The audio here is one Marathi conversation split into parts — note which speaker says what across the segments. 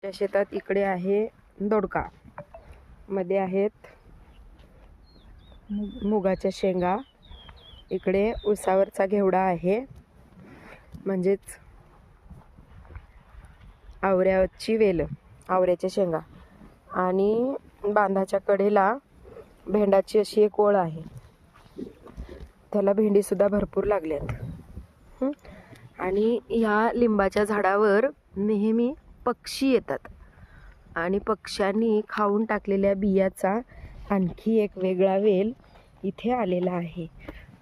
Speaker 1: त्या शेतात इकडे आहे दोडका, मध्ये आहेत मुगाच्या शेंगा, इकडे उसावरचा घेवडा आहे म्हणजेच आवऱ्याची वेल, आवऱ्याच्या शेंगा, आणि बांधाच्या कडेला भेंडाची अशी एक ओळ आहे, त्याला भेंडी सुद्धा भरपूर लागल्यात. आणि ह्या लिंबाच्या झाडावर नेहमी पक्षी येतात आणि पक्ष्यांनी खाऊन टाकलेल्या बियाचा आणखी एक वेगळा वेल इथे आलेला आहे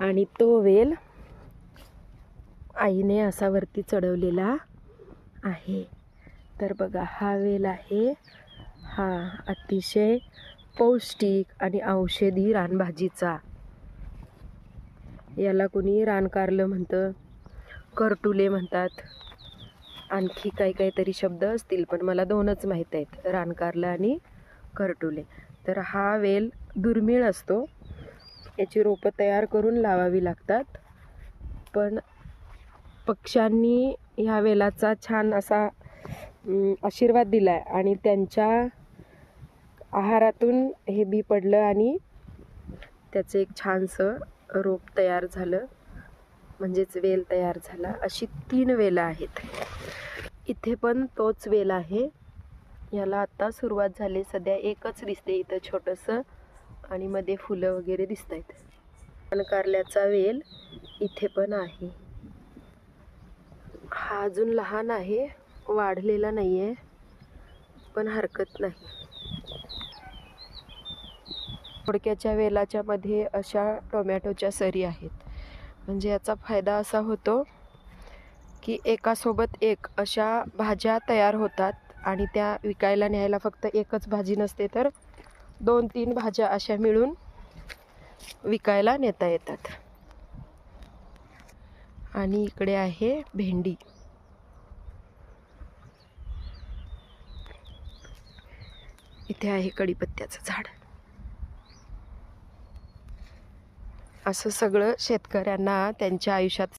Speaker 1: आणि तो वेल आईने असा वरती चढवलेला आहे. तर बघा, हा वेल आहे, हा अतिशय पौष्टिक आणि औषधी रानभाजीचा. याला कोणी रानकारलं म्हणतं, करटुले म्हणतात, आणखी काहीतरी शब्द असतील, पण मला दोनच माहीत आहेत, रानकारलं आणि करटुले. तर हा वेल दुर्मिळ असतो, याची रोपं तयार करून लावावी लागतात, पण पक्ष्यांनी ह्या वेलाचा छान असा आशीर्वाद दिला आहे आणि त्यांच्या आहारातून हे बी पडलं आणि त्याचं एक छानसं रोप तयार झालं, म्हणजेच वेल तयार झाला. अशी 3 वेलं आहेत. इथे पण तोच वेल आहे, याला आत्ता सुरुवात झाली, सध्या एकच दिसते इथं छोटंसं, आणि मध्ये फुलं वगैरे दिसत आहेत. कारल्याचा वेल इथे पण आहे, हा अजून लहान आहे, वाढलेला नाही आहे, पण हरकत नाही. दोडक्याच्या वेलाच्या मध्ये अशा टोमॅटोच्या सरी आहेत, म्हणजे याचा फायदा असा होतो की एकासोबत एक अशा भाज्या तयार होतात आणि त्या विकायला न्यायला फक्त एकच भाजी नसते, तर 2-3 भाज्या अशा मिळून विकायला नेता येतात. आणि इकडे आहे भेंडी, इथे आहे कढीपत्त्याचं झाड. असं सगळं शेतकऱ्यांना त्यांच्या आयुष्यात